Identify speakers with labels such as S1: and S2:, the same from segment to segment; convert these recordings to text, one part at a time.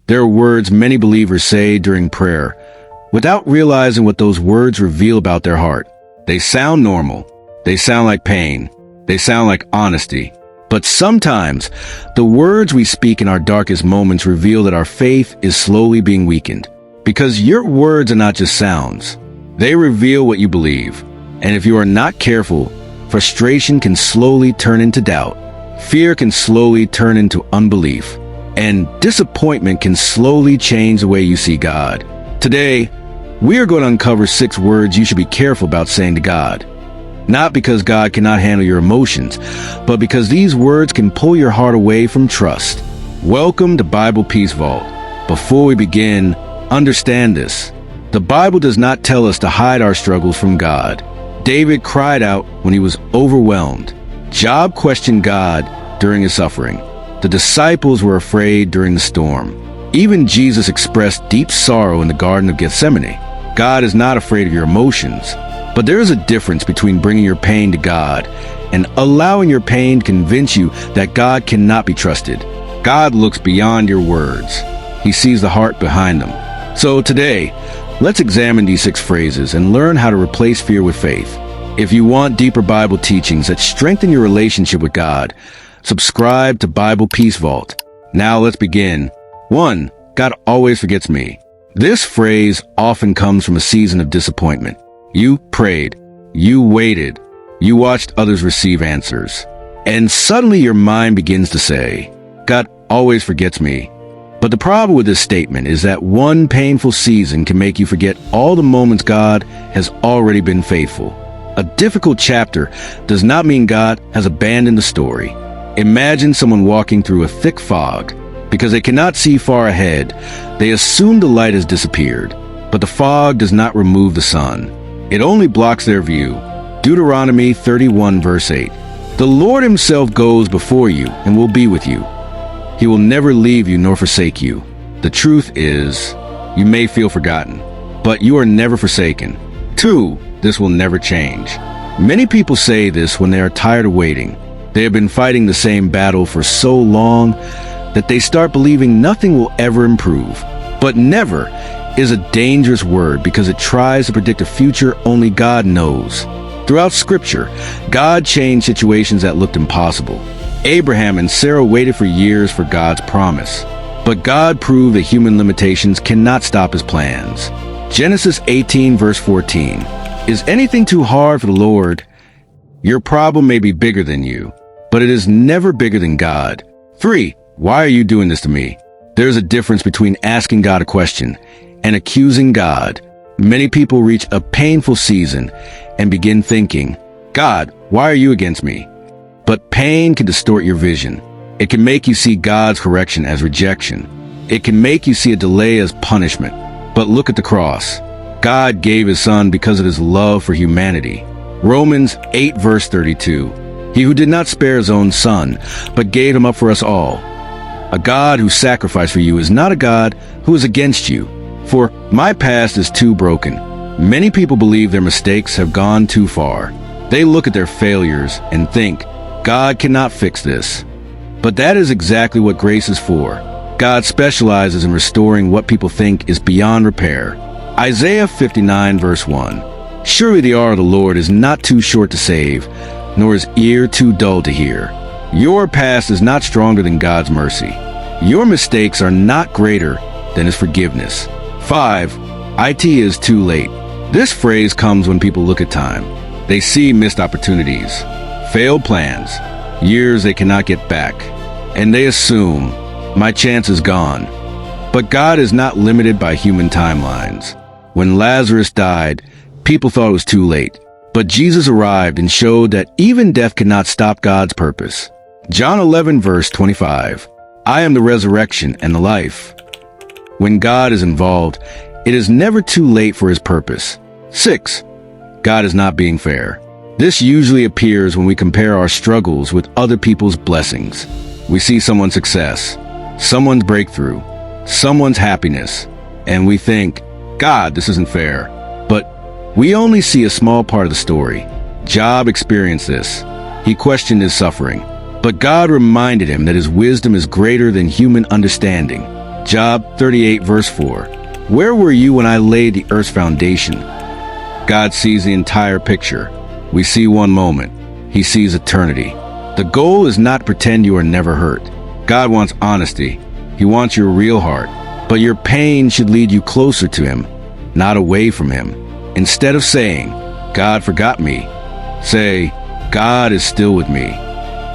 S1: There are words many believers say during prayer without realizing what those words reveal about their heart. They sound normal. They sound like pain. They sound like honesty. But sometimes, the words we speak in our darkest moments reveal that our faith is slowly being weakened. Because your words are not just sounds. They reveal what you believe. And if you are not careful, frustration can slowly turn into doubt. Fear can slowly turn into unbelief. And disappointment can slowly change the way you see God. Today, we are going to uncover 6 words you should be careful about saying to God. Not because God cannot handle your emotions, but because these words can pull your heart away from trust. Welcome to Bible Peace Vault. Before we begin, understand this. The Bible does not tell us to hide our struggles from God. David cried out when he was overwhelmed. Job questioned God during his suffering. The disciples were afraid during the storm. Even Jesus expressed deep sorrow in the Garden of Gethsemane. God is not afraid of your emotions, but there is a difference between bringing your pain to God and allowing your pain to convince you that God cannot be trusted. God looks beyond your words. He sees the heart behind them. So today, let's examine these 6 phrases and learn how to replace fear with faith. If you want deeper Bible teachings that strengthen your relationship with God, subscribe to Bible Peace Vault. Now let's begin. 1. God always forgets me. This phrase often comes from a season of disappointment. You prayed, you waited, you watched others receive answers, and suddenly your mind begins to say, God always forgets me. But the problem with this statement is that one painful season can make you forget all the moments God has already been faithful. A difficult chapter does not mean God has abandoned the story. Imagine someone walking through a thick fog. Because they cannot see far ahead, they assume the light has disappeared. But the fog does not remove the sun. It only blocks their view. Deuteronomy 31 verse 8. The Lord himself goes before you and will be with you. He will never leave you nor forsake you. The truth is, you may feel forgotten, but you are never forsaken. 2. This will never change. Many people say this when they are tired of waiting. They have been fighting the same battle for so long that they start believing nothing will ever improve. But never is a dangerous word because it tries to predict a future only God knows. Throughout Scripture, God changed situations that looked impossible. Abraham and Sarah waited for years for God's promise. But God proved that human limitations cannot stop his plans. Genesis 18 verse 14. Is anything too hard for the Lord? Your problem may be bigger than you, but it is never bigger than God. 3. Why are you doing this to me? There's a difference between asking God a question and accusing God. Many people reach a painful season and begin thinking, God, why are you against me? But pain can distort your vision. It can make you see God's correction as rejection. It can make you see a delay as punishment. But look at the cross. God gave his son because of his love for humanity. Romans 8 verse 32. He who did not spare his own son, but gave him up for us all. A God who sacrificed for you is not a God who is against you. For my past is too broken. Many people believe their mistakes have gone too far. They look at their failures and think, God cannot fix this. But that is exactly what grace is for. God specializes in restoring what people think is beyond repair. Isaiah 59 verse 1. Surely the arm of the Lord is not too short to save, nor his ear too dull to hear. Your past is not stronger than God's mercy. Your mistakes are not greater than his forgiveness. 5. It is too late. This phrase comes when people look at time. They see missed opportunities, failed plans, years they cannot get back, and they assume, my chance is gone. But God is not limited by human timelines. When Lazarus died, people thought it was too late. But Jesus arrived and showed that even death cannot stop God's purpose. John 11 verse 25. I am the resurrection and the life. When God is involved, it is never too late for his purpose. 6. God is not being fair. This usually appears when we compare our struggles with other people's blessings. We see someone's success, someone's breakthrough, someone's happiness, and we think, God, this isn't fair. But we only see a small part of the story. Job experienced this. He questioned his suffering, but God reminded him that his wisdom is greater than human understanding. Job 38 verse 4. Where were you when I laid the earth's foundation? God sees the entire picture. We see one moment. He sees eternity. The goal is not to pretend you are never hurt. God wants honesty. He wants your real heart. But your pain should lead you closer to Him, not away from Him. Instead of saying, God forgot me, say, God is still with me.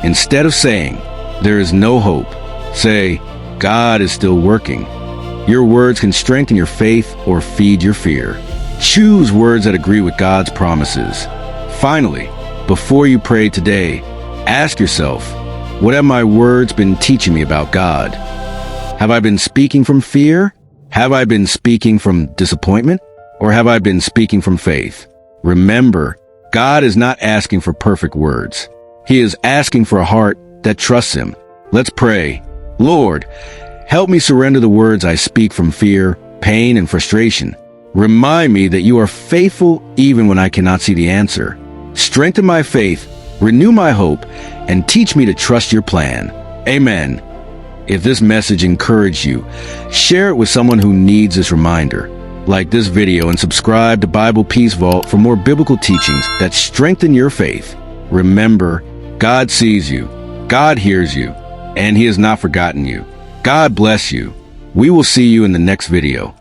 S1: Instead of saying, there is no hope, say, God is still working. Your words can strengthen your faith or feed your fear. Choose words that agree with God's promises. Finally, before you pray today, ask yourself, what have my words been teaching me about God? Have I been speaking from fear? Have I been speaking from disappointment? Or have I been speaking from faith? Remember, God is not asking for perfect words. He is asking for a heart that trusts Him. Let's pray. Lord, help me surrender the words I speak from fear, pain, and frustration. Remind me that you are faithful even when I cannot see the answer. Strengthen my faith, renew my hope, and teach me to trust your plan. Amen. If this message encouraged you, share it with someone who needs this reminder. Like this video and subscribe to Bible Peace Vault for more biblical teachings that strengthen your faith. Remember, God sees you, God hears you, and He has not forgotten you. God bless you. We will see you in the next video.